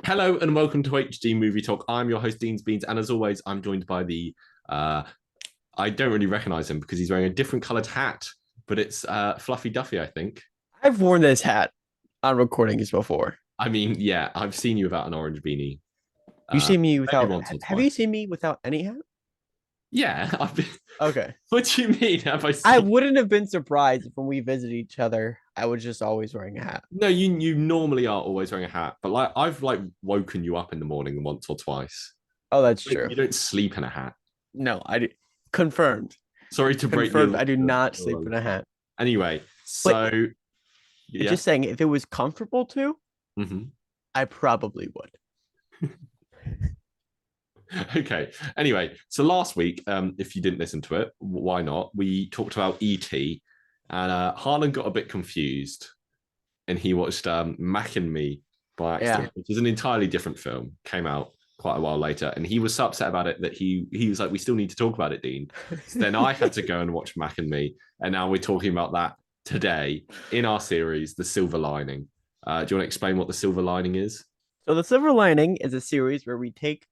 Hello and welcome to HD Movie Talk. I'm your host, Dean's Beans, and as always, I'm joined by uh, I don't really recognize him because he's wearing a different colored hat, but it's Fluffy Duffy, I think. I've worn this hat on recordings before. I mean, yeah, I've seen you without an orange beanie, You uh, see me maybe without, once or have you twice. seen me without any hat? Yeah, I've been. Okay. What do you mean? Have I I seen? wouldn't have been surprised if when we visit each other, I was just always wearing a hat. No, you normally are always wearing a hat, but like I've like woken you up in the morning once or twice. Oh, that's But true. you don't sleep in a hat. No, confirmed. Sorry to break Confirmed. I do the not sleep in a illusion. hat. Anyway, But so yeah. just saying, if it was comfortable to, Mhm. I probably would. Okay. Anyway, so last week, if you didn't listen to it, why not? We talked about ET, and Harlan got a bit confused, and he watched Mac and Me by Yeah. accident, which is an entirely different film. Came out quite a while later, and he was so upset about it that he was like, "We still need to talk about it, Dean." So then I had to go and watch Mac and Me, and now we're talking about that today in our series, The Silver Lining. Do you want to explain what The Silver Lining is? So the Silver Lining is a series where we take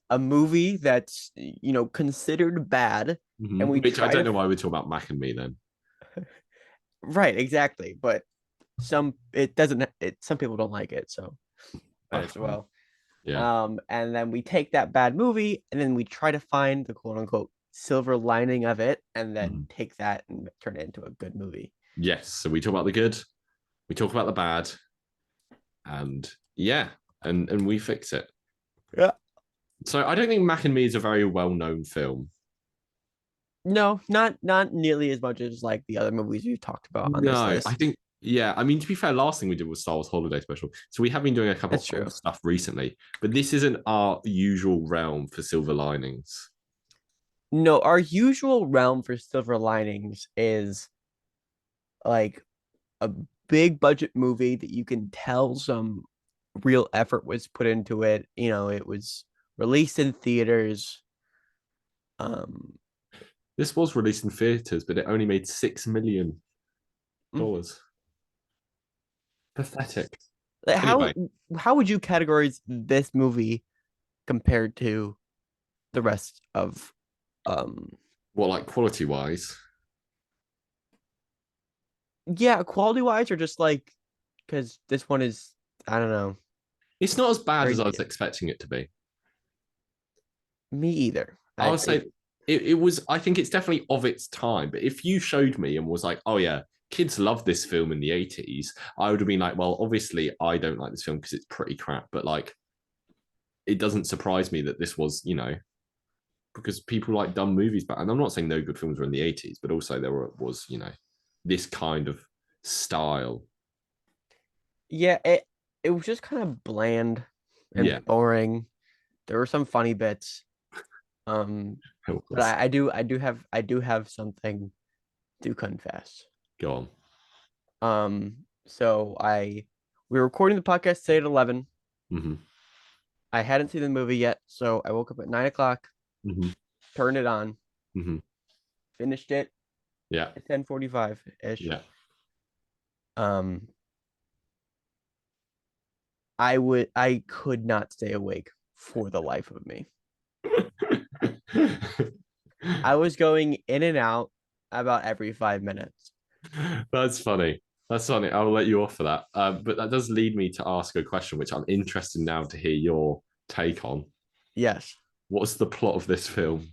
a movie that's considered bad, and we Which I try don't to know why we're talking about Mac and Me then. right, exactly. But it doesn't some people don't like it, so might as well. Yeah. And then we take that bad movie and then we try to find the quote unquote silver lining of it and then Mhm. take that and turn it into a good movie. Yes. So we talk about the good, we talk about the bad, and yeah, and we fix it. Yeah. So I don't think Mac and Me is a very well known film. No, not nearly as much as like the other movies we've talked about on this No, I list. think yeah. I mean, to be fair, last thing we did was Star Wars Holiday Special. So we have been doing a couple That's of other true. stuff recently, but this isn't our usual realm for silver linings. No, our usual realm for silver linings is like a big budget movie that you can tell some real effort was put into it. It was released in theaters. Um, This was released in theaters, but it only made mm, $6 million. Pathetic. like Anyway, how would you categorize this movie compared to the rest of um what like quality wise? yeah, quality wise or just like because this one is I don't know. It's not as bad as Very I was expecting it to be. me either. I would say it was, I think it's definitely of its time. But if you showed me and was like, oh, yeah, kids love this film in the 80s, I would have been like, well, obviously, I don't like this film because it's pretty crap. But like, it doesn't surprise me that this was, because people like dumb movies back. And I'm not saying no good films were in the 80s, but also was, this kind of style. yeah, it was just kind of bland Yeah, and boring. There were some funny bits. it But was. I do have something to confess. Go on. So we were recording the podcast today at 11. Mm-hmm. I hadn't seen the movie yet, so I woke up at 9 o'clock, Mm-hmm. turned it on, Mm-hmm. finished it Yeah. at 10:45 ish. Yeah. Um, I could not stay awake for the life of me. I was going in and out about every 5 minutes. That's funny. That's funny. I'll let you off for that. But that does lead me to ask a question, which I'm interested now to hear your take on. Yes. What's the plot of this film?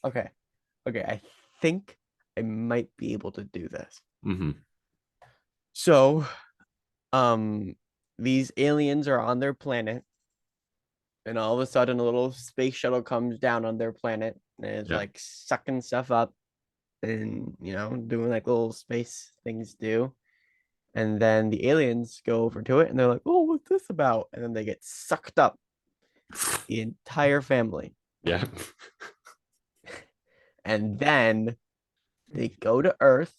Okay. Okay. I think I might be able to do this. Mm-hmm. So, um, these aliens are on their planet, and all of a sudden, a little space shuttle comes down on their planet and is Yeah. like sucking stuff up and doing like little space things do. And then the aliens go over to it and they're like, "Oh, what's this about?" And then they get sucked up, the entire family. Yeah. And then they go to Earth.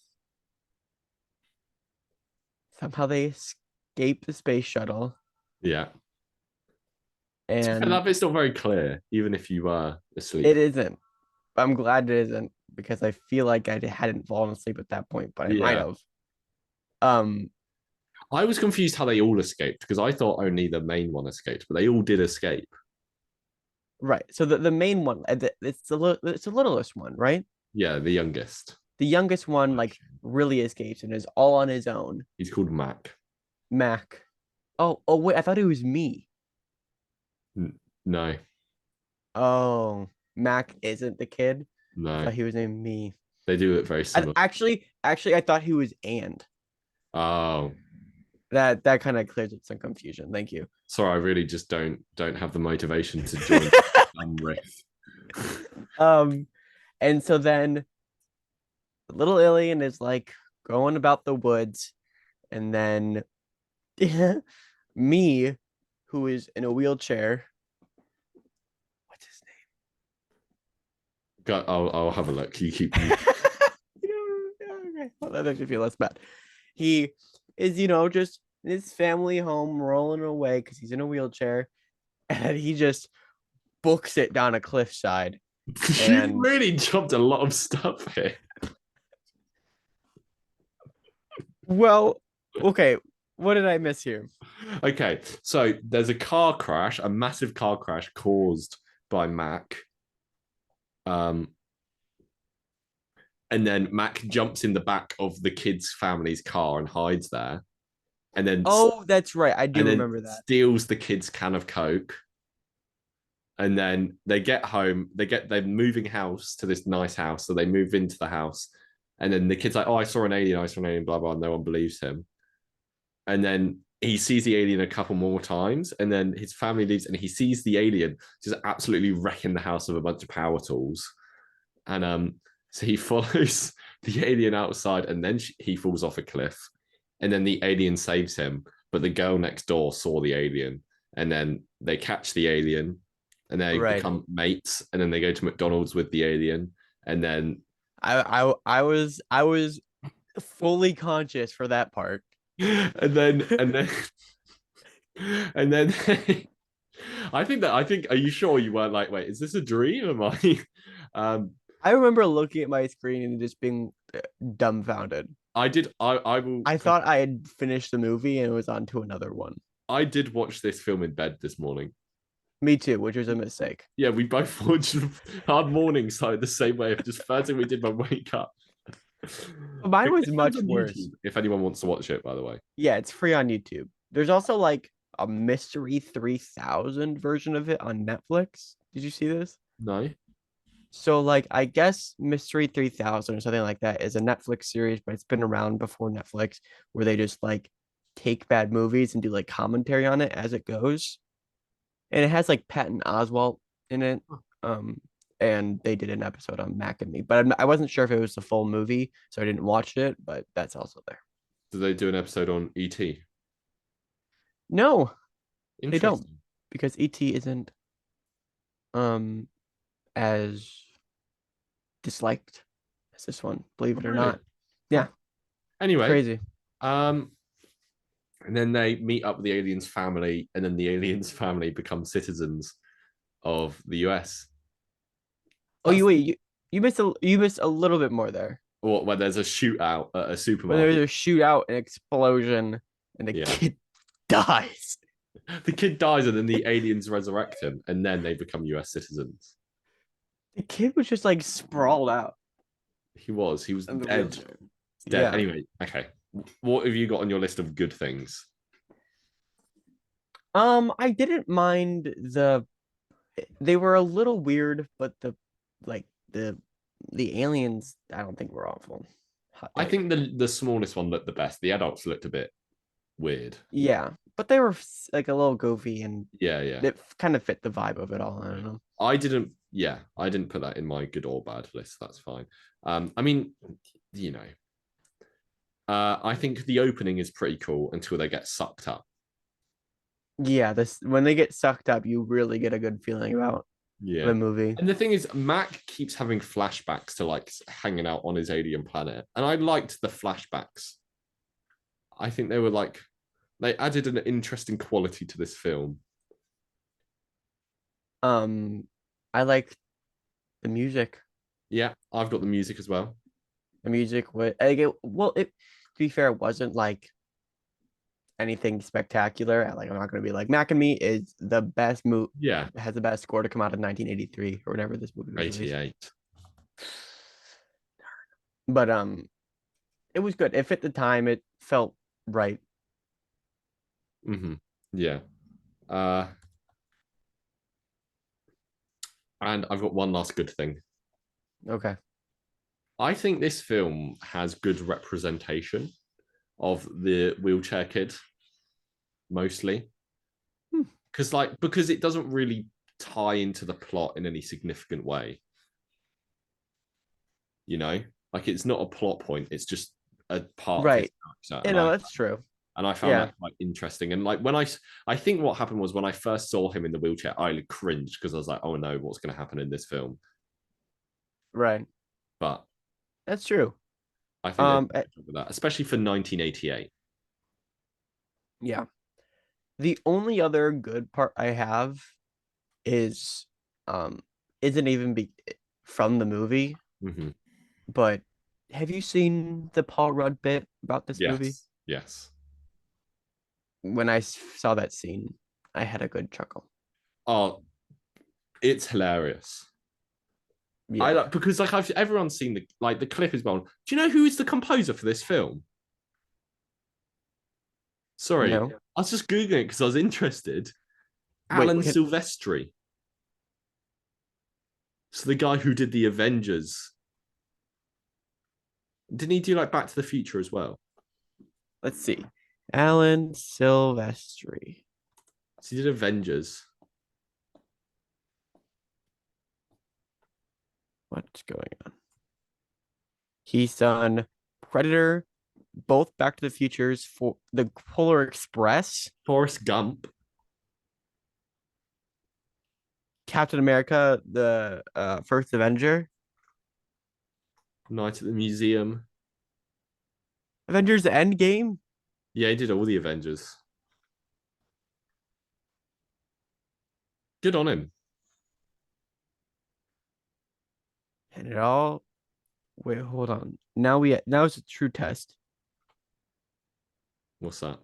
Somehow they escape the space shuttle. Yeah. And That bit's not very clear, even if you were it asleep. isn't. I'm glad it isn't because I feel like I hadn't fallen asleep at that point, but I might Yeah. have. Um, I was confused how they all escaped because I thought only the main one escaped, but they all did escape. Right. So the main one, it's the littlest one, right? Yeah, the youngest. The youngest one like really escapes and is all on his own. He's called Mac. Mac. Oh wait, I thought it was me. No, Oh, Mac isn't the kid. I no. thought he was named Me. They do it very I, similar. actually, I thought he was And. Oh, That kind of clears up some confusion. Thank you. sorry, I really just don't have the motivation to join riff. Um, and so then the little alien is like going about the woods, and then Me, who is in a wheelchair. What's his I'll have a look. You keep. name? Okay. Well, that makes me feel less bad. He is, just in his family home rolling away because he's in a wheelchair, and he just books it down a cliffside. You really jumped a lot of stuff here. Well, okay. What did I miss here? Okay, so there's a car crash, a massive car crash caused by Mac. And then Mac jumps in the back of the kid's family's car and hides there. And then That's right. I do remember that. steals the kid's can of Coke. And then they get home, they're moving house to this nice house. So they move into the house. And then the kid's like, oh, I saw an alien, blah, blah. No one believes him. And then he sees the alien a couple more times. And then his family leaves and he sees the alien just absolutely wrecking the house with a bunch of power tools. And so he follows the alien outside and then he falls off a cliff. And then the alien saves him. But the girl next door saw the alien. And then they catch the alien and they become mates. And then they go to McDonald's with the alien. And then I was fully conscious for that part. and then and then I think are you sure you weren't like, wait, is this a dream? Am I remember looking at my screen and just being dumbfounded. I did I will I thought I had finished the movie and it was on to another one. I did watch this film in bed this morning. Me too, which was a mistake. Yeah, we both watched Hard Morning so the same way. Just first thing we did when we wake up. Mine was much worse. YouTube, if anyone wants to watch it, by the way. Yeah, it's free on YouTube. There's also like a Mystery 3000 version of it on Netflix. Did you see this? No. So like I guess Mystery 3000 or something like that is a Netflix series, but it's been around before Netflix, where they just like take bad movies and do like commentary on it as it goes. And it has like Patton Oswalt in it. And they did an episode on Mac and Me, but I wasn't sure if it was the full movie, so I didn't watch it, but that's also there. Did they do an episode on ET? No, they don't, because ET isn't as disliked as this one, believe it or not. Yeah. Anyway, crazy. And then they meet up with the aliens' family, and then the aliens' family become citizens of the US. Oh, you missed a little bit more there. Or where there's a shootout at a supermarket. When there's a shootout, an explosion, and the kid dies. The kid dies, and then the aliens resurrect him, and then they become US citizens. The kid was just like sprawled out. He was dead. Yeah. Anyway, okay. What have you got on your list of good things? I didn't mind they were a little weird, but the aliens I don't think were awful. I think the smallest one looked the best. The adults looked a bit weird. Yeah, but they were like a little goofy and yeah. It kind of fit the vibe of it all. I don't know. I didn't put that in my good or bad list. That's fine. I mean, I think the opening is pretty cool until they get sucked up. Yeah, when they get sucked up, you really get a good feeling about the movie. And the thing is, Mac keeps having flashbacks to like hanging out on his alien planet, and I liked the flashbacks. I think they were like they added an interesting quality to this film. I like the music. Yeah, I've got the music as well. The music was to be fair, it wasn't like anything spectacular. Like I'm not gonna be like Mac and Me is the best movie, Yeah, has the best score to come out of 1983 or whenever this movie was released. 88. But it was good. It fit the time. It felt right. Hmm. Yeah. Uh, and I've got one last good thing. Okay. I think this film has good representation of the wheelchair kid, mostly. Hmm. Because it doesn't really tie into the plot in any significant way. You know, like it's not a plot point. It's just a part of his Right. character, You know, that's true. and I found Yeah. that quite interesting. And like I think what happened was when I first saw him in the wheelchair, I cringed because I was like, oh no, what's going to happen in this film? Right. But That's true. I think they did Um, a eh, good job with that, especially for 1988. yeah. The only other good part I have is um isn't even from the movie, Mm-hmm. but have you seen the Paul Rudd bit about this movie? Yes, yes. When I saw that scene, I had a good chuckle. Oh, it's hilarious. I Yeah. like because like I've everyone's seen the clip is well. Do you know who is the composer for this film? Sorry, No. I was just googling it because I was interested. Wait, Alan can, Silvestri. So the guy who did the Avengers. Didn't he do like Back to the Future as well? let's see. Alan Silvestri. So he did Avengers. What's going on? He's done Predator, both Back to the Futures, for the Polar Express, Forrest Gump. Captain America, the First Avenger, Night at the Museum. Avengers Endgame. Yeah, he did all the Avengers. Good on him. And it all wait, hold on. Now it's a true test. What's that?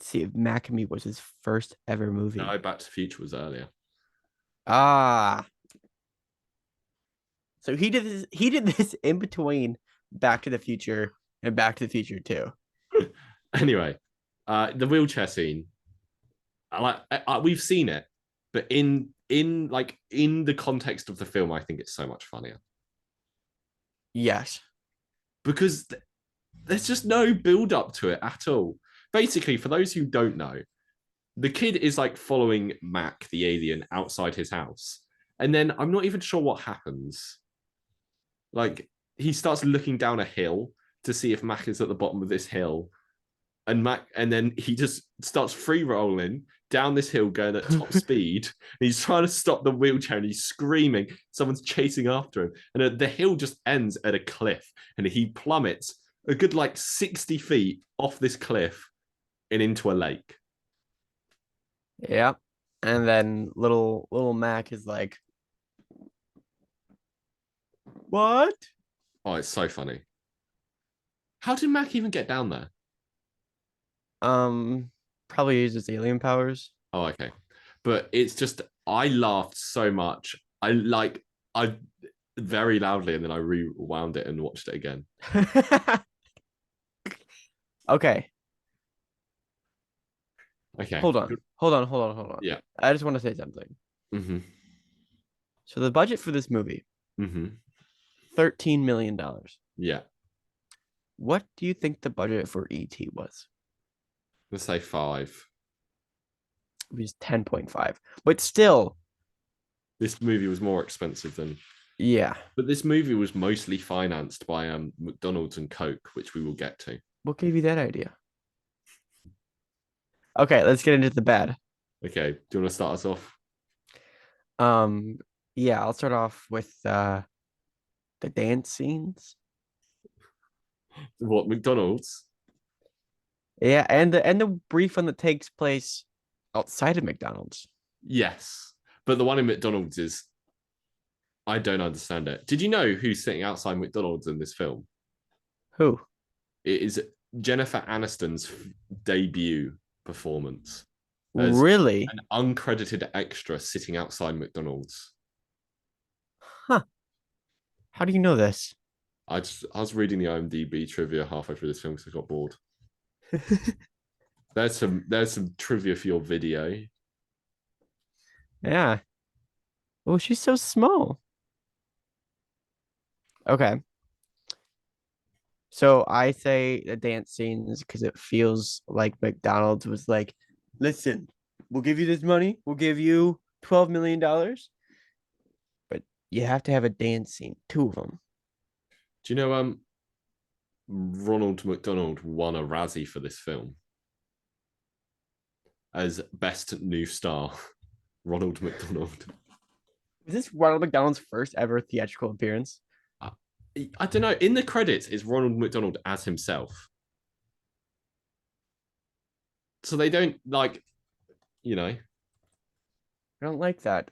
See if Mac and Me was his first ever movie. No, Back to the Future was earlier. Ah, so he did this in between Back to the Future and Back to the Future 2. Anyway, the wheelchair scene. We've seen it, but in the context of the film, I think it's so much funnier Yes. because there's just no build up to it at all. Basically, for those who don't know, the kid is like following Mac, the alien, outside his house. And then I'm not even sure what happens. Like, he starts looking down a hill to see if Mac is at the bottom of this hill. And then he just starts free rolling down this hill going at top speed. And he's trying to stop the wheelchair and he's screaming. Someone's chasing after him. And the hill just ends at a cliff and he plummets a good like 60 feet off this cliff and into a lake. Yeah. And then little Mac is like, "What?" Oh, it's so funny. How did Mac even get down there? Um, Probably uses alien powers. Oh, okay. But it's just I laughed so much. I very loudly and then I rewound it and watched it again. Okay, Okay. hold on. Yeah. I just want to say something. Mm-hmm. So the budget for this movie, Mm-hmm. $13 million. Yeah. What do you think the budget for ET was? Let's say 5. It was 10.5. But still, This movie was more expensive than yeah. but this movie was mostly financed by McDonald's and Coke, which we will get to. What gave you that idea? Okay, let's get into the bad. Okay. Do you want to start us off? Um, yeah, I'll start off with the dance scenes. What, McDonald's? Yeah, and the brief one that takes place outside of McDonald's. Yes. But the one in McDonald's is I don't understand it. Did you know who's sitting outside McDonald's in this film? Who? It is Jennifer Aniston's debut performance as Really? an uncredited extra sitting outside McDonald's. Huh. How do you know this? I was reading the IMDb trivia halfway through this film because I got bored. There's some trivia for your video. Yeah. Oh, she's so small. Okay. So I say the dance scenes because it feels like McDonald's was like, listen, we'll give you this money. We'll give you $12 million, but you have to have a dance scene, two of them. Do you know Ronald McDonald won a Razzie for this film as best new star. Ronald McDonald. Is this Ronald McDonald's first ever theatrical appearance? I don't know. In the credits, is Ronald McDonald as himself. So they don't like, you know, I don't like that.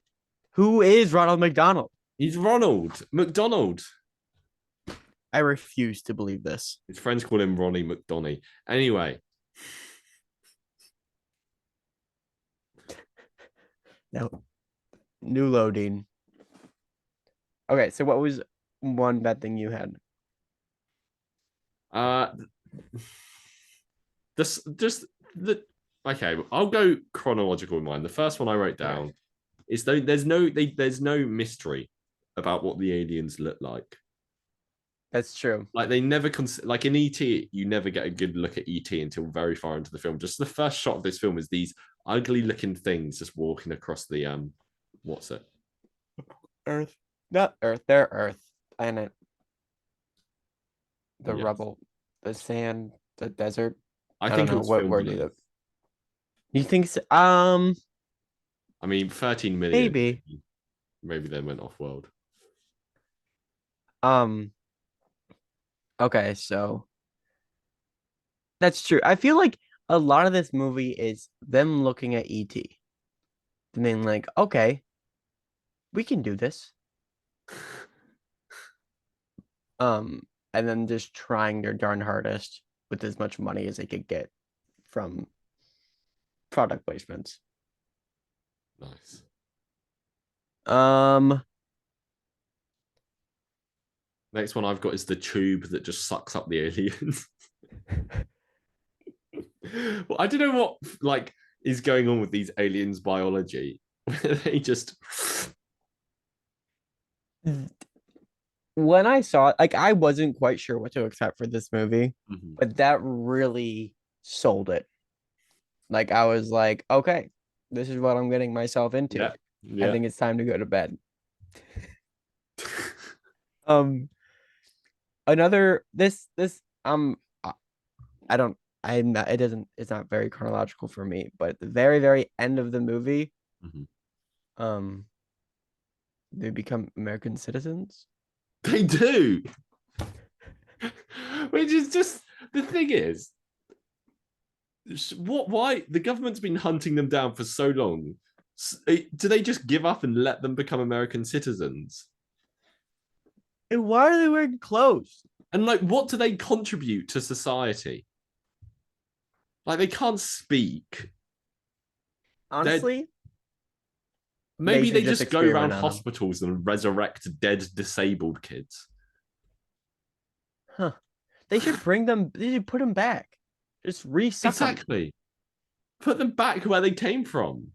Who is Ronald McDonald? he's Ronald McDonald. I refuse to believe this. His friends call him Ronnie McDonnie. Anyway, No. New loading. Okay, so what was one bad thing you had? uh, this just the okay. I'll go chronological in mine. The first one I wrote down is though there's no mystery about what the aliens look like. That's true. Like they never like in ET, you never get a good look at ET until very far into the film. Just the first shot of this film is these ugly looking things just walking across the what's it? Earth. Not Earth. They're Earth. Planet. The Yes. rubble. The sand. The desert. I don't think it know was what filmed word in you Earth. You think so? I mean, 13 million. Maybe. Maybe they went off world. Um. Okay, so that's true. I feel like a lot of this movie is them looking at ET and being like, okay, we can do this. And then just trying their darn hardest with as much money as they could get from product placements. Nice. Um, Next one I've got is the tube that just sucks up the aliens. Well, I don't know what like is going on with these aliens biology. They just when I saw it, like I wasn't quite sure what to expect for this movie, Mhm. but that really sold it. Like I was like, okay, this is what I'm getting myself into. Yeah. I Yeah. think it's time to go to bed. Um, another I I don't I'm not it doesn't it's not very chronological for me, but at the very, very end of the movie, Mhm. um, they become American citizens. They do. Which is just the thing is, what? Why the government's been hunting them down for so long? Do they just give up and let them become American citizens? And why are they wearing clothes? And like, what do they contribute to society? Like, they can't speak. Honestly, Maybe should they just just go around experiment on them. hospitals and resurrect dead disabled kids. Huh. They should bring them, they should put them back. Just resuck them. Exactly. Put them back where they came from.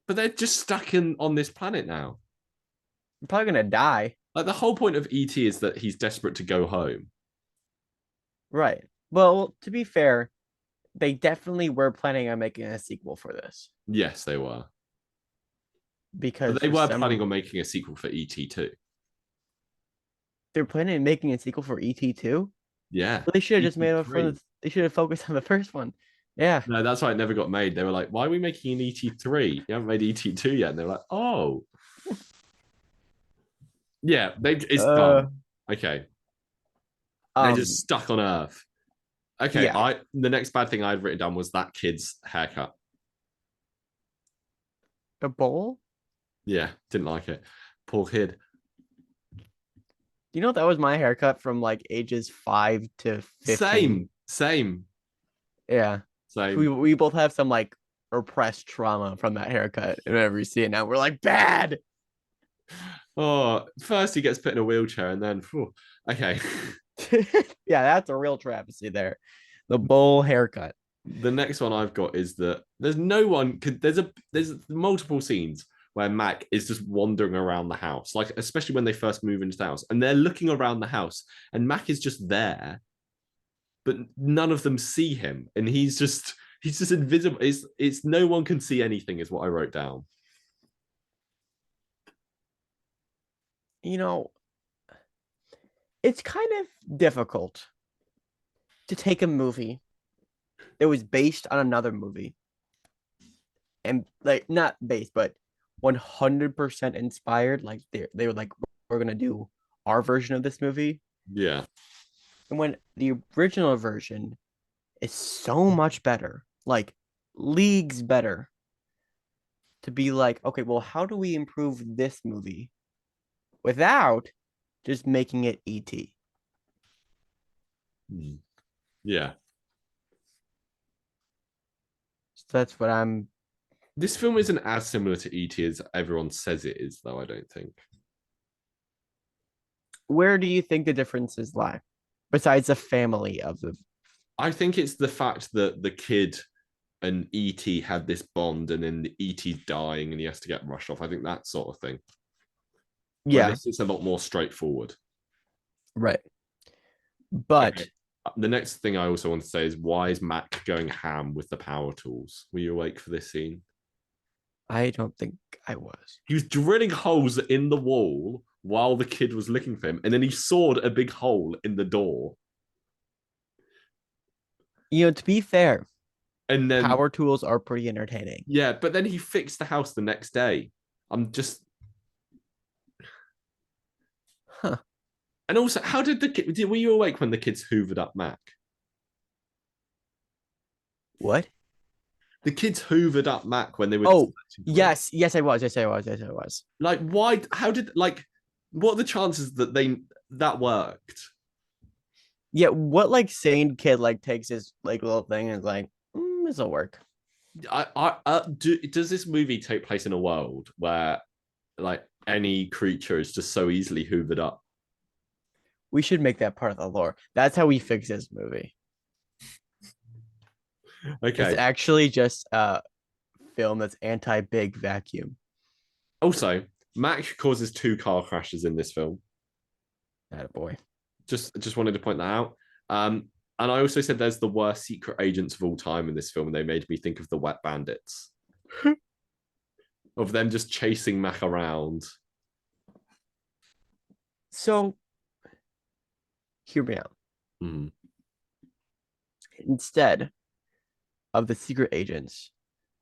But they're just stuck in on this planet now. They're probably gonna die. Like the whole point of ET is that he's desperate to go home. Right. Well, to be fair, they definitely were planning on making a sequel for this Yes, they were. because But they for were some planning on making a sequel for ET too. they're planning on making a sequel for ET too. Yeah. Well, they should have just made it for ET3. they should have focused on the first one. Yeah. No, that's why it never got made. They were like, why are we making an ET3? You haven't made ET2 yet. And they're like, oh. Yeah, it's done. Okay. They're just stuck on Earth. Okay, Yeah. the next bad thing I'd written down was that kid's haircut. A bowl? Yeah, didn't like it. Poor kid. You know that was my haircut from like ages 5 to 15. Same. Yeah. We Same. we both have some like repressed trauma from that haircut. And whenever we see it now, we're like bad. Oh, first he gets put in a wheelchair and then, phew, okay. Yeah, that's a real travesty there. The bowl haircut. The next one I've got is that there's no one could there's multiple scenes where Mac is just wandering around the house, like especially when they first move into the house and they're looking around the house and Mac is just there, but none of them see him and he's just invisible. It's no one can see anything is what I wrote down. You know, it's kind of difficult to take a movie that was based on another movie and like not based, but 100% inspired. Like they were like, we're gonna do our version of this movie. Yeah. And when the original version is so much better, like leagues better, to be like, okay, well, how do we improve this movie without just making it ET? Yeah. So that's what I'm. This film isn't as similar to ET as everyone says it is, though, I don't think. Where do you think the differences lie? Besides the family of the. I think it's the fact that the kid and ET had this bond, and then the ET's dying, and he has to get rushed off. I think that sort of thing. Where Yeah, this is a lot more straightforward. right. But Okay. The next thing I also want to say is why is Mac going ham with the power tools? Were you awake for this scene? I don't think I was. He was drilling holes in the wall while the kid was looking for him, and then he sawed a big hole in the door. To be fair, And then power tools are pretty entertaining. yeah, but then he fixed the house the next day. I'm just Huh. And also, how did the kid? Were you awake when the kids hoovered up Mac? What? The kids hoovered up Mac when they were. Oh, yes, I was. Yes, I was. Yes, I was. Like, why? How did like? What are the chances that that worked? Yeah, what like sane kid like takes his like little thing and is like, this will work. Does this movie take place in a world where like any creature is just so easily hoovered up? We should make that part of the lore. That's how we fix this movie. Okay. It's actually just a film that's anti-big vacuum. Also, Mac causes 2 car crashes in this film. That boy. Just wanted to point that out. And I also said there's the worst secret agents of all time in this film, and they made me think of the Wet Bandits, of them just chasing Mac around. So, hear me out. Mm. Instead of the secret agents,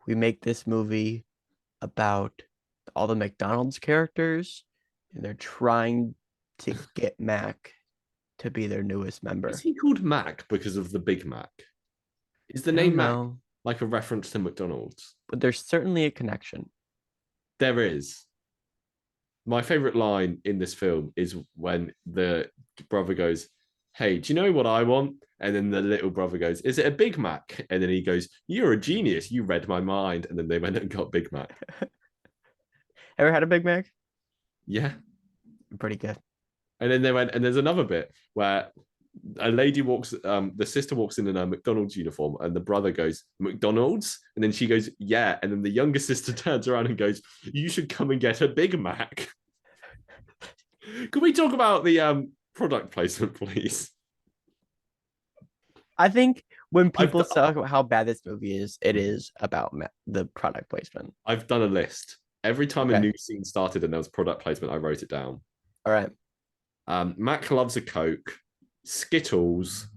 we make this movie about all the McDonald's characters, and they're trying to get Mac to be their newest member. Is he called Mac because of the Big Mac? Is the name Mac like a reference to McDonald's? But there's certainly a connection. There is. My favorite line in this film is when the brother goes, "Hey, do you know what I want?" And then the little brother goes, "Is it a Big Mac?" And then he goes, "You're a genius. You read my mind." And then they went and got Big Mac. Ever had a Big Mac? Yeah. Pretty good. And then they went, and there's another bit where a lady walks, the sister walks in a McDonald's uniform, and the brother goes, "McDonald's?" And then she goes, "Yeah." And then the younger sister turns around and goes, "You should come and get a Big Mac." Can we talk about the product placement, please? I think when people talk about how bad this movie is, it is about the product placement. I've done a list. Every time a new scene started and there was product placement, I wrote it down. All right. Mac loves a Coke, Skittles,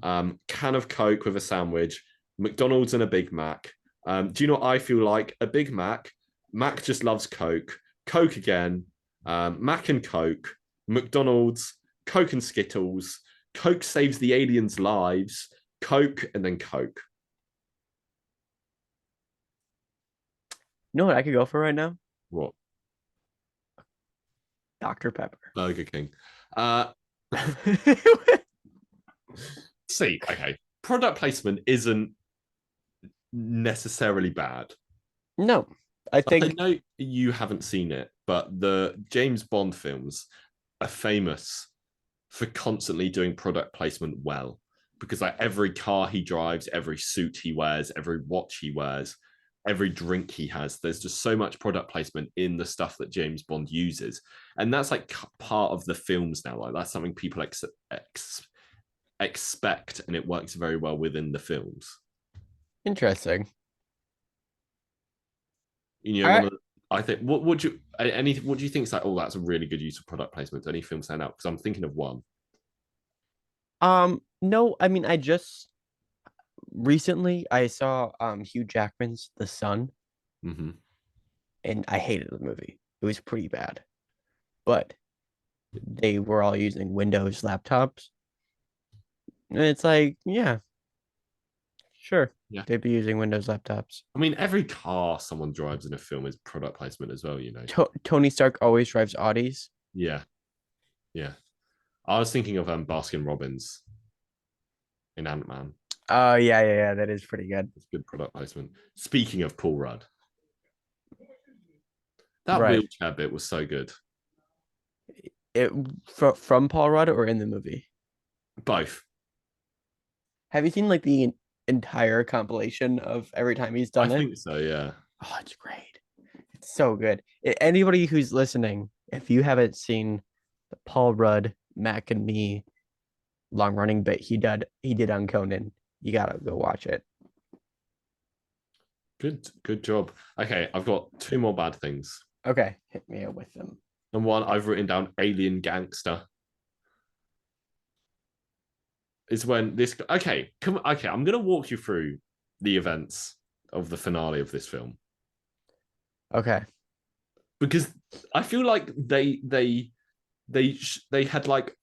can of Coke with a sandwich, McDonald's and a Big Mac. Do you know what I feel like? A Big Mac. Mac just loves Coke. Coke again. Mac and Coke. McDonald's. Coke and Skittles. Coke saves the aliens' lives. Coke and then Coke. You know what I could go for right now? What? Dr. Pepper. Burger King. Uh, see, okay, product placement isn't necessarily bad. No, I I think know you haven't seen it, but the James Bond films are famous for constantly doing product placement well. Because like every car he drives, every suit he wears, every watch he wears, every drink he has, there's just so much product placement in the stuff that James Bond uses, and that's like part of the films now. Like that's something people expect, and it works very well within the films. interesting. You know, All one right. of the, I think what would you any what do you think is like? Oh, that's a really good use of product placement. Any film stand out? Because I'm thinking of one. No, I mean, I just recently I saw Hugh Jackman's The Sun, Mm-hmm. and I hated the movie. It was pretty bad, but they were all using Windows laptops, and it's like, yeah, sure, Yeah, they'd be using Windows laptops. I mean, every car someone drives in a film is product placement as well. Tony Stark always drives Audis. Yeah, yeah. I was thinking of Baskin Robbins in Ant Man. Oh yeah, that is pretty good. It's good product placement. Speaking of Paul Rudd, that Right. wheelchair bit was so good. It from Paul Rudd or in the movie? Both. Have you seen like the entire compilation of every time he's I done it? think so. Yeah. Oh, it's great. It's so good. Anybody who's listening, if you haven't seen the Paul Rudd, Mac and Me long running bit he did on Conan, you gotta go watch it. Good job. Okay, I've got two more bad things. Okay, hit me up with them. And one I've written down alien gangster. Is when this okay, I'm gonna walk you through the events of the finale of this film. Okay. Because I feel like they had like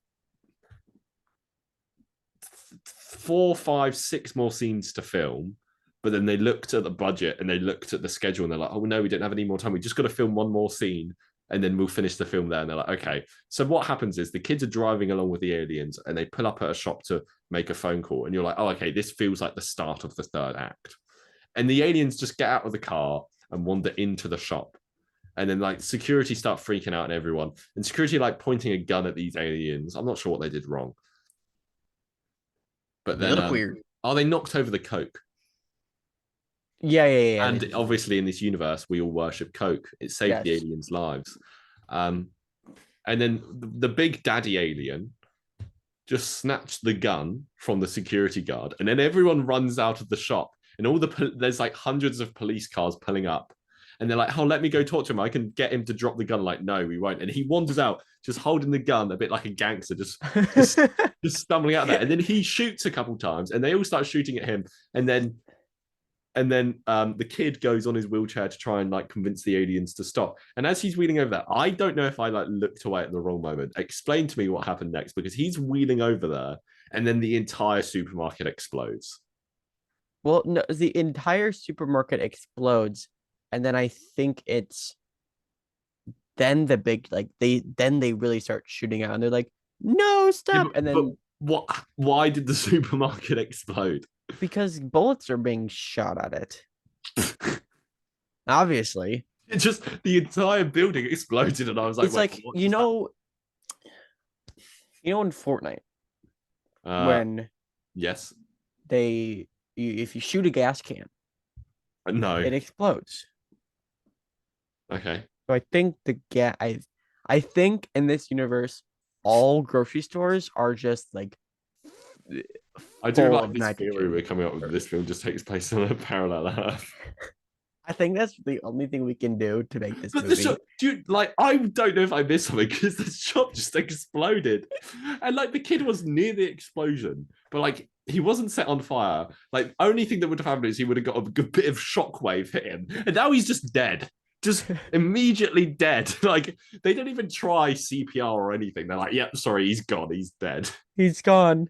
4, 5, 6 more scenes to film, but then they looked at the budget and they looked at the schedule and they're like, oh no, we don't have any more time. We just got to film one more scene and then we'll finish the film there. And they're like, okay. So what happens is the kids are driving along with the aliens and they pull up at a shop to make a phone call. And you're like, oh, okay, this feels like the start of the third act. And the aliens just get out of the car and wander into the shop. And then like security start freaking out and everyone. And security like pointing a gun at these aliens. I'm not sure what they did wrong. But They then look weird. are they knocked over the Coke? Yeah. And obviously in this universe, we all worship Coke. It saved the Yes. aliens' lives. And then the big daddy alien just snatched the gun from the security guard. And then everyone runs out of the shop. And there's like hundreds of police cars pulling up. And they're like, oh, let me go talk to him. I can get him to drop the gun. Like, no, we won't. And he wanders out, just holding the gun, a bit like a gangster, just stumbling out there. And then he shoots a couple times, and they all start shooting at him. And then the kid goes on his wheelchair to try and like convince the aliens to stop. And as he's wheeling over there, I don't know if I like looked away at the wrong moment. Explain to me what happened next, because he's wheeling over there, and then the entire supermarket explodes. Well, no, the entire supermarket explodes, and then I think it's then the big like they really start shooting out, and they're like, "No, stop!" And but then what? Why did the supermarket explode? because bullets are being shot at it, obviously. It just the entire building exploded, and I was like, It's "Wait, like what you just know, in Fortnite happened?" when Yes, if you shoot a gas can, no, it explodes. okay. So I think I think in this universe, all grocery stores are just like I do full like of this theory nitrogen. we're coming up with. This film just takes place on a parallel Earth. I think that's the only thing we can do to make this But the movie. shop, dude, like I don't know if I missed something because the shop just exploded, and like the kid was near the explosion, but like he wasn't set on fire. Like only thing that would have happened is he would have got a good bit of shockwave hit him, and now he's just dead, just immediately dead. Like they don't even try CPR or anything. They're like, "Yep, sorry, he's gone. He's dead." He's gone.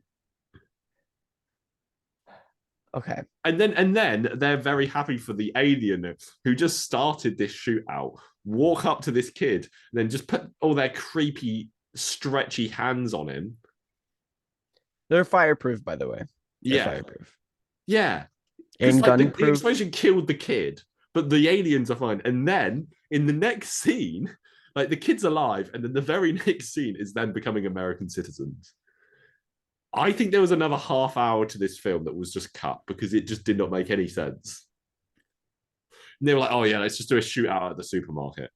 Okay. And then they're very happy for the alien who just started this shootout walk up to this kid and then just put all their creepy stretchy hands on him. They're fireproof, by the way. They're Yeah, fireproof yeah. Because and like the gunproof. explosion killed the kid, but the aliens are fine. And then in the next scene, like the kid's alive, and then the very next scene is them becoming American citizens. I think there was another half hour to this film that was just cut because it just did not make any sense. And they were like, "Oh yeah, let's just do a shootout at the supermarket."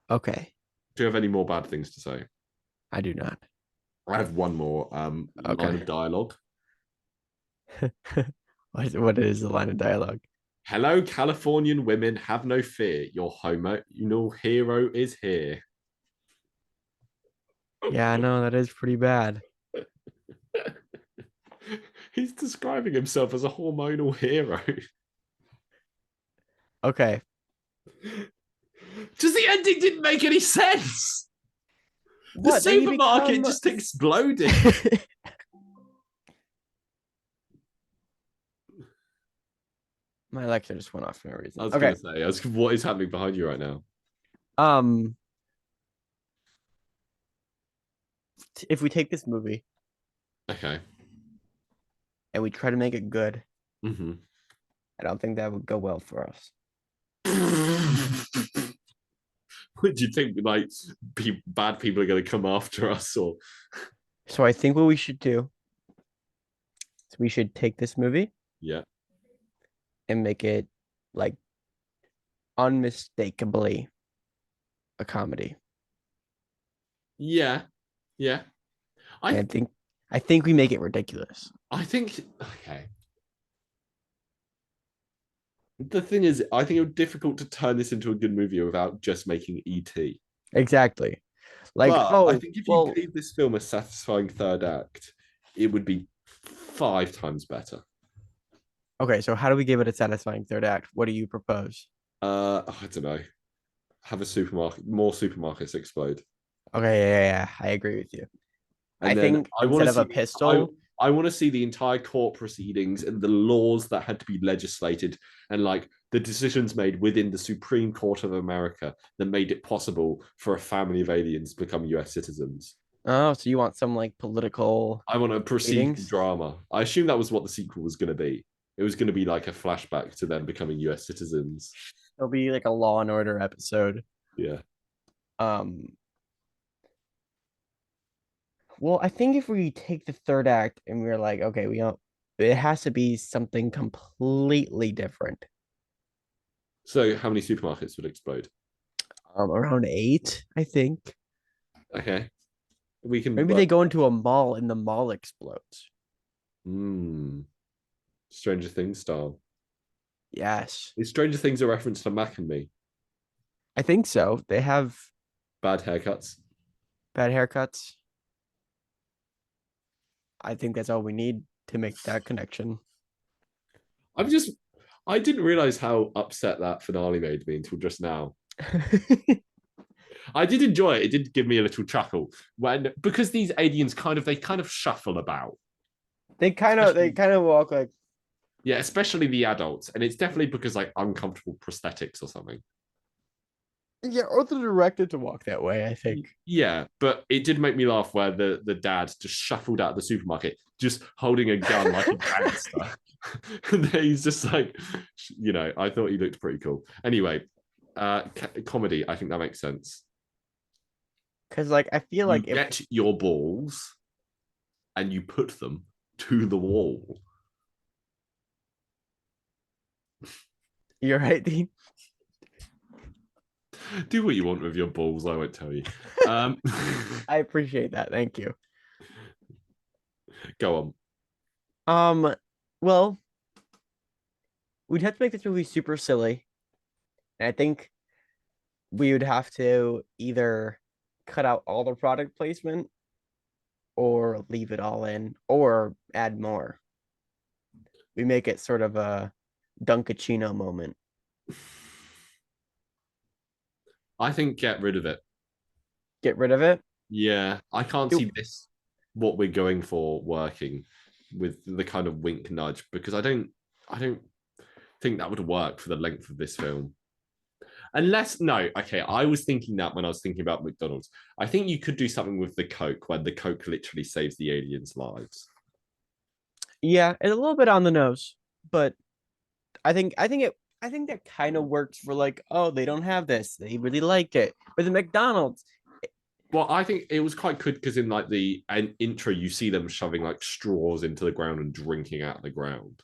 Okay, Do you have any more bad things to say? I do not. I have one more line Okay. of dialogue. What is the line of dialogue? Hello, Californian women, have no fear. Your homo hero is here. Yeah, I know that is pretty bad. He's describing himself as a hormonal hero. Okay. Just the ending didn't make any sense. The What? supermarket just exploded. My Alexa just went off for no reason. I was Okay. gonna say, what is happening behind you right now? Um, if we take this movie Okay. and we try to make it good, Mm-hmm. I don't think that would go well for us. What do you think? Like, bad people are going to come after us, or So I think what we should do is we should take this movie yeah, and make it like unmistakably a comedy. yeah, yeah. And I think we make it ridiculous. I think okay. The thing is, I think it would be difficult to turn this into a good movie without just making ET. Exactly. Like, But I oh, think if you well, gave this film a satisfying third act, it would be 5 times better. okay, so how do we give it a satisfying third act? What do you propose? I don't know. Have a supermarket, more supermarkets explode, Okay, yeah, I agree with you. I and then think I want instead to of a see. pistol, I want to see the entire court proceedings and the laws that had to be legislated and like the decisions made within the Supreme Court of America that made it possible for a family of aliens to become US citizens. oh, so you want some like political I want a procedural meetings? drama. I assume that was what the sequel was going to be. It was going to be like a flashback to them becoming US citizens. There'll be like a Law and Order episode. Yeah. Um, well, I think if we take the third act and we're like, okay, we don't, it has to be something completely different. So how many supermarkets would explode? Around 8, I think. Okay. We can Maybe work. they go into a mall and the mall explodes. Stranger Things style. Yes, Is Stranger Things a reference to Mac and Me? I think so. They have Bad haircuts. bad haircuts. I think that's all we need to make that connection. I didn't realize how upset that finale made me until just now. I did enjoy it. It did give me a little chuckle when because these aliens they kind of shuffle about. they kind of walk like, Yeah, especially the adults, and it's definitely because like uncomfortable prosthetics or something. yeah, or they're directed to walk that way, I think. Yeah, but it did make me laugh where the dad just shuffled out of the supermarket, just holding a gun like a gangster. And he's just like, I thought he looked pretty cool. Anyway, comedy, I think that makes sense. Because like I feel You like if get your balls and you put them to the wall. you're right, Dean. Do what you want with your balls. I won't tell you. I appreciate that. Thank you. Go on. Well, we'd have to make this movie super silly. And I think we would have to either cut out all the product placement or leave it all in or add more. We make it sort of a Dunkachino moment. I think get rid of it. Get rid of it. Yeah, I can't see this what we're going for working with the kind of wink nudge because I don't think that would work for the length of this film. Unless no, okay. I was thinking that when I was thinking about McDonald's. I think you could do something with the Coke when the Coke literally saves the aliens' lives. Yeah, it's a little bit on the nose, but I think that kind of works for like, oh, they don't have this. They really like it. With the McDonald's, Well, I think it was quite good because in like the intro, you see them shoving like straws into the ground and drinking out of the ground.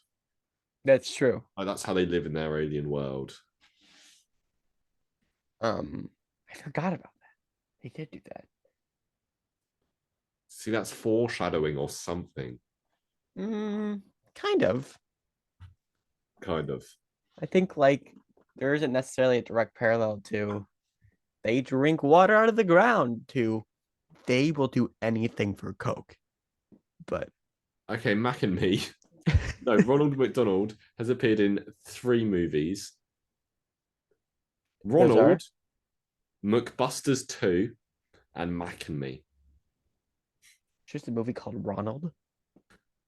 that's true. Like that's how they live in their alien world. I forgot about that. They did do that. See, that's foreshadowing or something, Mm, kind of. kind of. I think like there isn't necessarily a direct parallel to they drink water out of the ground to they will do anything for Coke. But Okay, Mac and me. No, Ronald McDonald has appeared in 3 movies. those are Ronald, McBusters 2, and Mac and Me. just a movie called Ronald.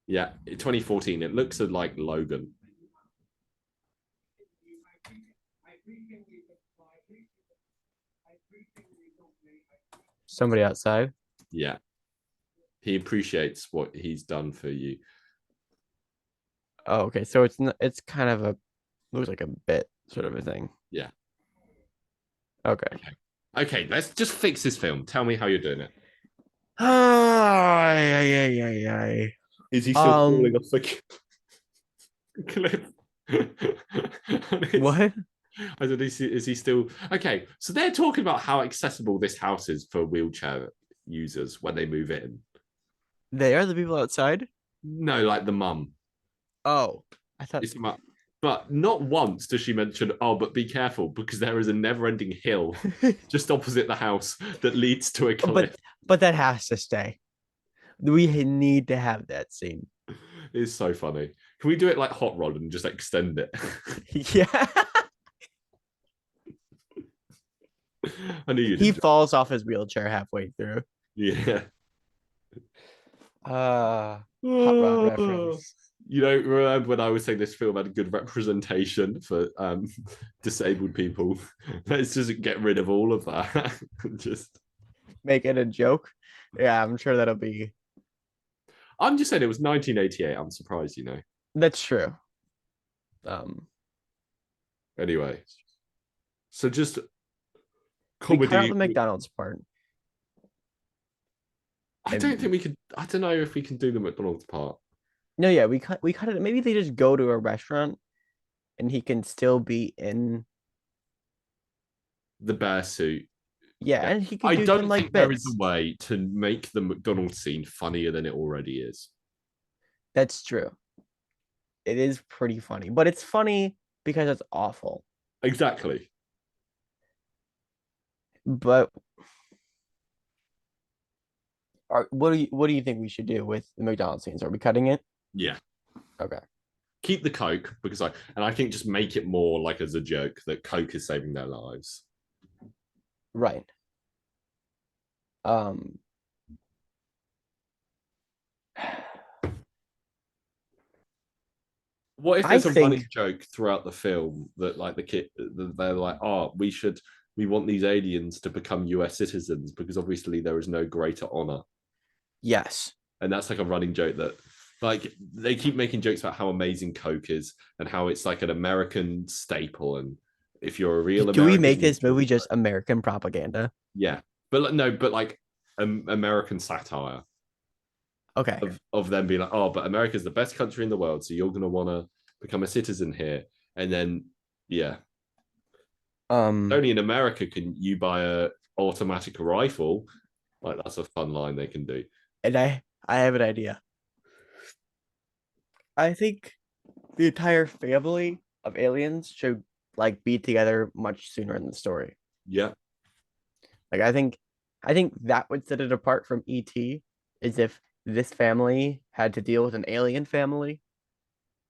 Yeah, 2014. It looks like Logan. Somebody outside. Yeah, he appreciates what he's done for you. Oh, okay. So it's not, it's kind of a looks like a bit sort of a thing. Yeah. Okay. Okay, let's just fix this film. Tell me how you're doing it. Ay, ay, ay, ay. Is he still Um, falling off the cliff? what? I said, is he still okay? So they're talking about how accessible this house is for wheelchair users when they move in. They are the people outside? No, like the mum. Oh, I thought. It's my, but not once does she mention, oh, but be careful because there is a never-ending hill just opposite the house that leads to a cliff. But that has to stay. We need to have that scene. It's so funny. Can we do it like Hot Rod and just extend it? Yeah. I knew you He did. falls off his wheelchair halfway through. Yeah. Hot rod reference. You know, remember when I was saying this film had a good representation for disabled people? Let's just get rid of all of that. Just Make it a joke. Yeah, I'm sure that'll be. I'm just saying it was 1988. I'm surprised, you know. That's true. Um, Anyway, so just we cut out comedy. the McDonald's part. I don't think we could. I don't know if we can do the McDonald's part. No, yeah, we cut it. Maybe they just go to a restaurant and he can still be in. The bear suit. Yeah, Yeah. and he can I do don't some think like there is bits. a way to make the McDonald's scene funnier than it already is. That's true. It is pretty funny, but it's funny because it's awful. Exactly. But what do you think we should do with the McDonald's scenes? Are we cutting it? Yeah. Okay. Keep the Coke because I think just make it more like as a joke that Coke is saving their lives. Right. Um What if I there's a running think joke throughout the film that like the kid they're like, oh, we want these aliens to become US citizens because obviously there is no greater honor. yes. And that's like a running joke that like they keep making jokes about how amazing Coke is and how it's like an American staple. And if you're a real Do we American, make this movie just American propaganda? yeah, but no, but like American satire Okay. of them being like, oh, but America's the best country in the world, so you're gonna want to become a citizen here, and then yeah, only in America can you buy a automatic rifle. Like that's a fun line they can do. and I have an idea. I think the entire family of aliens should like be together much sooner in the story. Yeah, Like I think that would set it apart from ET is if this family had to deal with an alien family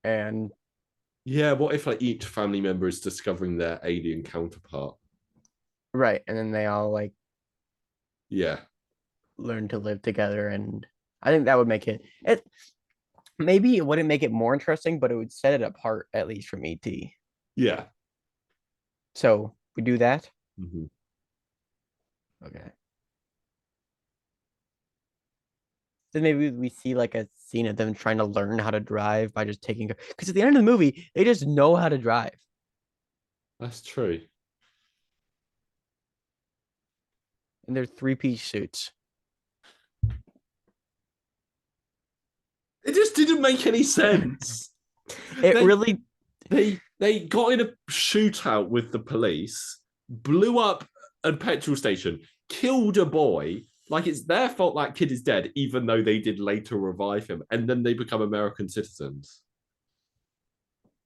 and yeah. What if like each family member is discovering their alien counterpart? right, and then they all like Yeah, learn to live together and I think that would make it maybe it wouldn't make it more interesting, but it would set it apart at least from ET. yeah. So We do that? Mhm. Okay. Then maybe we see like a scene of them trying to learn how to drive by just taking, because at the end of the movie, they just know how to drive. That's true. In their three-piece suits. It just didn't make any sense. It They really, they got in a shootout with the police, blew up a petrol station, killed a boy. Like it's their fault that kid is dead, even though they did later revive him, and then they become American citizens.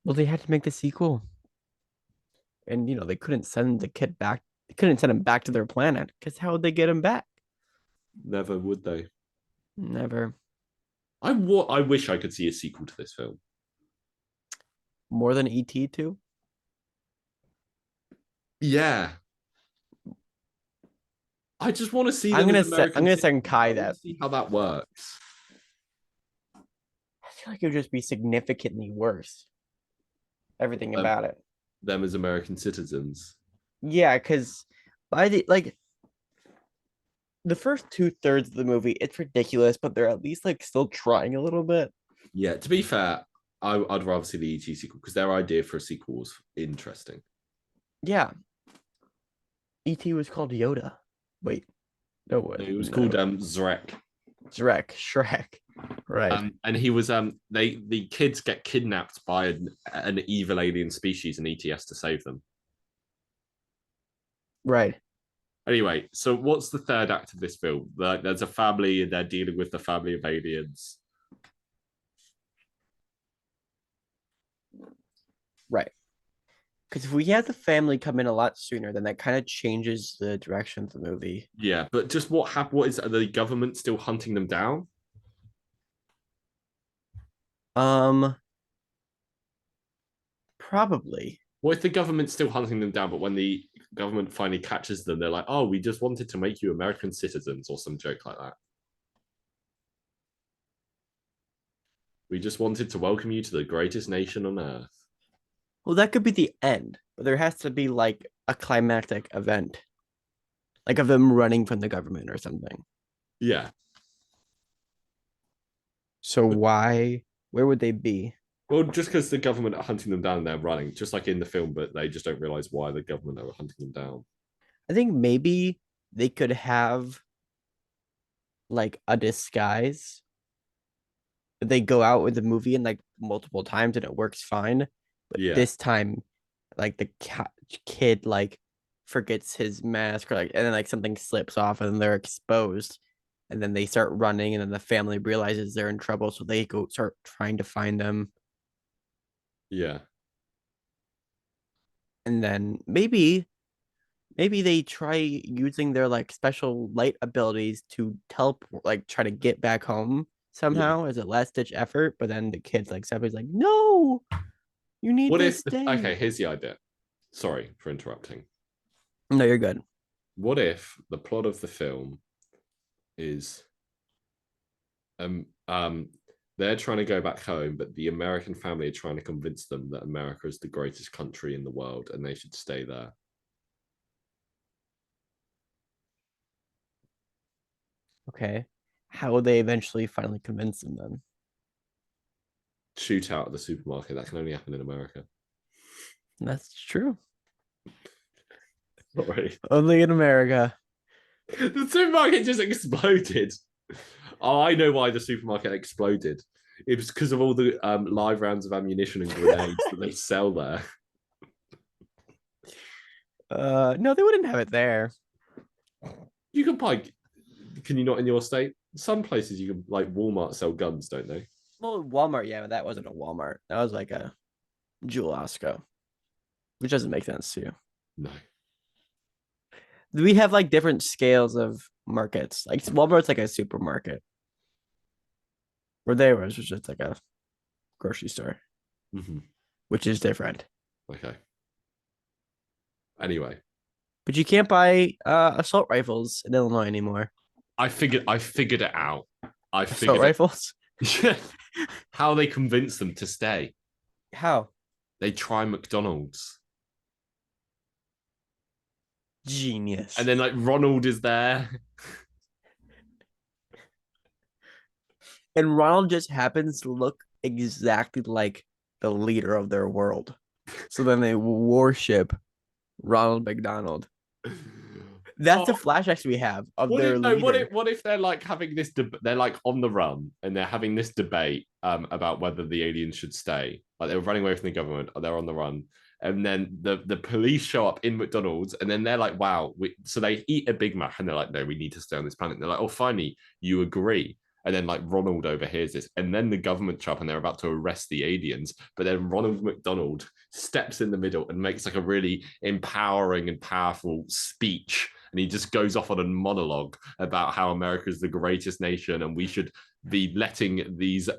well, they had to make the sequel. And, they couldn't send the kid back. They couldn't send him back to their planet because how would they get him back? Never would they. Never. I wish I could see a sequel to this film. More than ET too? Yeah, I just want to see I'm them gonna as say I'm American gonna citizens. send Kai I want that. to see how that works. I feel like it would just be significantly worse. Everything Um, about it. them as American citizens. Yeah, because by the first 2/3 of the movie, it's ridiculous, but they're at least like still trying a little bit. Yeah, to be fair, I'd rather see the ET sequel because their idea for a sequel was interesting. Yeah. ET was called Yoda. Wait, no what? It was No. called Zrek. Shrek. Right. And he was the kids get kidnapped by an evil alien species and ET has to save them. Right. Anyway, so what's the third act of this film? There's a family and they're dealing with the family of aliens. Right. Because if we had the family come in a lot sooner, then that kind of changes the direction of the movie. Yeah, but just what happened? What is the government still hunting them down? Um, Probably. What if the government's still hunting them down, but when the government finally catches them, they're like, "Oh, we just wanted to make you American citizens," or some joke like that. We just wanted to welcome you to the greatest nation on earth. Well, that could be the end, but there has to be like a climactic event, like of them running from the government or something. Yeah. So where would they be? Well, just because the government are hunting them down and they're running, just like in the film, but they just don't realize why the government are hunting them down. I think maybe they could have like a disguise. They go out with the movie and like multiple times and it works fine. But Yeah. this time, like the kid like forgets his mask or like, and then like something slips off and they're exposed. And then they start running, and then the family realizes they're in trouble, so they go start trying to find them. Yeah. And then maybe they try using their like special light abilities to teleport, like try to get back home Yeah. somehow as a last ditch effort. But then the kids like somebody's like, no, you need What to if, stay. okay, here's the idea. Sorry for interrupting. No, you're good. What if the plot of the film is um um they're trying to go back home, but the American family are trying to convince them that America is the greatest country in the world and they should stay there. Okay. How will they eventually finally convince them then? Shoot out at the supermarket. That can only happen in America. That's true. Sorry. Only in America. The supermarket just exploded. Oh, I know why the supermarket exploded. It was because of all the live rounds of ammunition and grenades that they sell there. No, they wouldn't have it there. You can buy. Can you not in your state? Some places you can, like Walmart, sell guns, don't they? Well, Walmart, yeah, but that wasn't a Walmart. That was like a Jewel Osco, which doesn't make sense to you. No. We have like different scales of markets. Like Walmart's like a supermarket. Where they was just like a grocery store, Mm-hmm. which is different. Okay. Anyway, But you can't buy assault rifles in Illinois anymore. I figured it out. I Assault figured rifles? how they convince them to stay. How? They try McDonald's. Genius. And then like Ronald is there. And Ronald just happens to look exactly like the leader of their world. So then they worship Ronald McDonald. That's the Oh, flashbacks we have of what their if no? leader. What if they're like having this? They're like on the run and they're having this debate about whether the aliens should stay. Like they're running away from the government, or they're on the run, and then the police show up in McDonald's, and then they're like, "Wow!" So they eat a Big Mac, and they're like, "No, we need to stay on this planet." And they're like, "Oh, finally, you agree." And then like Ronald overhears this, and then the government show up, and they're about to arrest the aliens. But then Ronald McDonald steps in the middle and makes like a really empowering and powerful speech, and he just goes off on a monologue about how America is the greatest nation and we should be letting these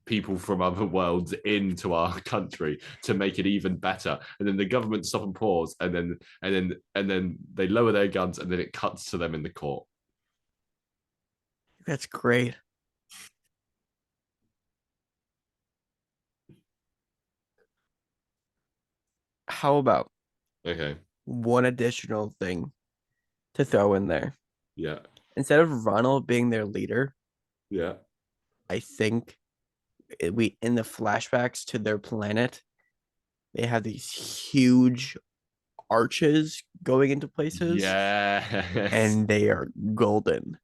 people from other worlds into our country to make it even better. And then the government stop and pause, and then they lower their guns, and then it cuts to them in the court. That's great. How about Okay. one additional thing to throw in there? Yeah. Instead of Ronald being their leader, Yeah. I think we in the flashbacks to their planet, they have these huge arches going into places, Yes. and they are golden.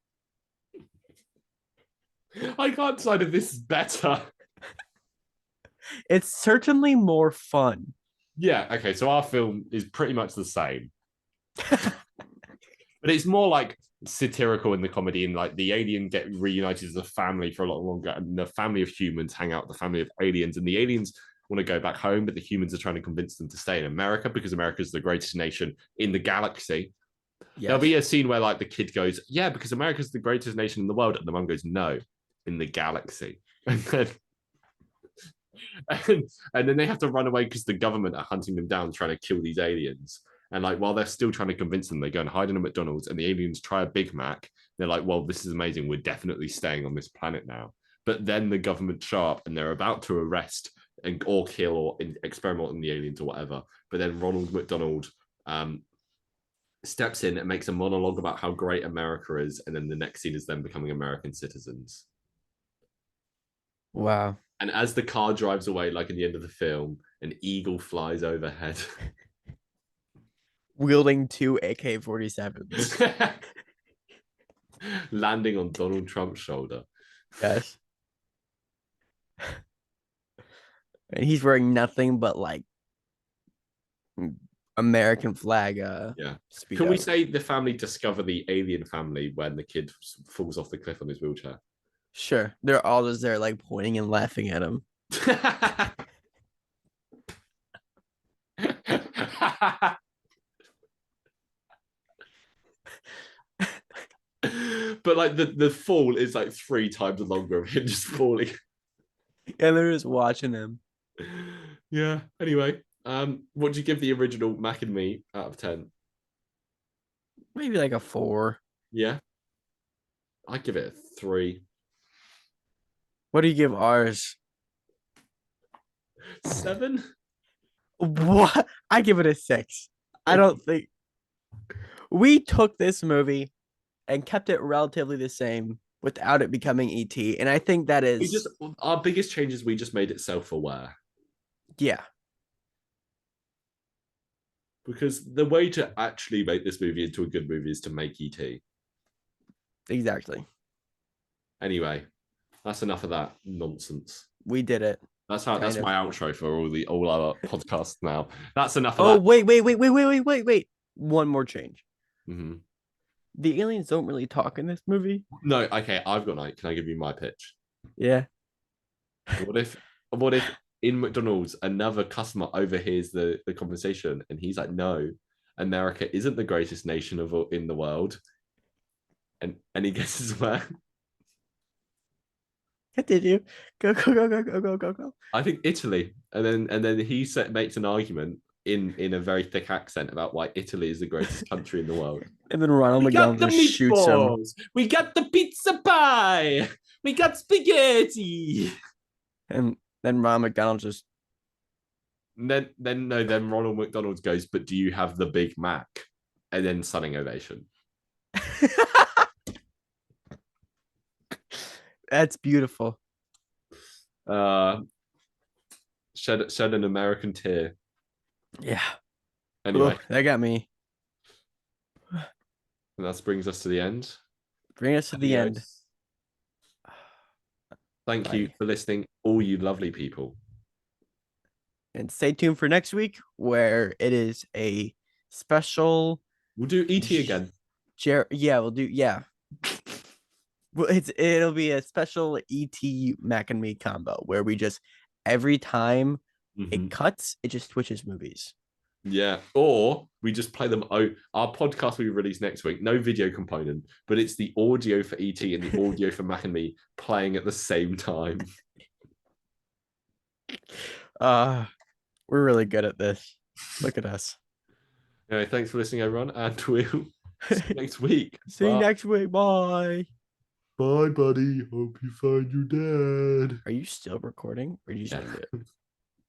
I can't decide if this is better. It's certainly more fun. Yeah. Okay. So our film is pretty much the same, but it's more like satirical in the comedy, and like the alien get reunited as a family for a lot longer, and the family of humans hang out with the family of aliens, and the aliens want to go back home, but the humans are trying to convince them to stay in America because America is the greatest nation in the galaxy. Yes. There'll be a scene where like the kid goes, "Yeah, because America's the greatest nation in the world," and the mum goes, "No, in the galaxy." And then they have to run away because the government are hunting them down, trying to kill these aliens. And like while they're still trying to convince them, they go and hide in a McDonald's, and the aliens try a Big Mac. They're like, "Well, this is amazing. We're definitely staying on this planet now." But then the government show up, and they're about to arrest and or kill or experiment on the aliens or whatever. But then Ronald McDonald steps in and makes a monologue about how great America is, and then the next scene is them becoming American citizens. Wow. And as the car drives away, like in the end of the film, an eagle flies overhead. Wielding two AK-47s. Landing on Donald Trump's shoulder. Yes. And he's wearing nothing but like American flag Yeah. speedo. Can we say the family discover the alien family when the kid falls off the cliff on his wheelchair? Sure. They're all just there like pointing and laughing at him. But like the fall is like 3 times longer of him just falling. And they're just watching him. Yeah. Anyway, what do you give the original Mac and Me out of 10? Maybe like a 4. Yeah. I give it a 3. What do you give ours? 7? What? I give it a 6. I don't think we took this movie and kept it relatively the same without it becoming ET. And I think that is our biggest change is we just made it self-aware. Yeah. Because the way to actually make this movie into a good movie is to make ET. Exactly. Anyway, that's enough of that nonsense. We did it. That's my outro for all our podcasts now. That's enough of that. Wait. One more change. Mm-hmm. The aliens don't really talk in this movie. No, okay, I've got can I give you my pitch? Yeah. What if in McDonald's another customer overhears the conversation and he's like, "No, America isn't the greatest nation in the world," and he guesses where. Continue. Go. I think Italy, and then he makes an argument in a very thick accent about why Italy is the greatest country in the world. And then Ronald McDonald just shoots him. We got the pizza pie. We got spaghetti. And then Ronald McDonald just. Then Ronald McDonald goes, "But do you have the Big Mac?" and then standing ovation. That's beautiful. Shed an American tear. Yeah. Anyway, That got me. that brings us to the end. Bring us to the end. Adios. Thank you Bye. for listening, all you lovely people. And stay tuned for next week, where it is a special. We'll do ET again. Yeah, we'll do. Yeah, well, it'll be a special ET Mac and Me combo where we just every time it cuts, it just switches movies. Yeah, or we just play them. Oh, our podcast will be released next week. No video component, but it's the audio for ET and the audio for Mac and Me playing at the same time. We're really good at this. Look at us. Anyway, thanks for listening, everyone, and we'll see you next week. See you next week. Bye. Bye, buddy. Hope you find your dad. Are you still recording? Or did you just end it?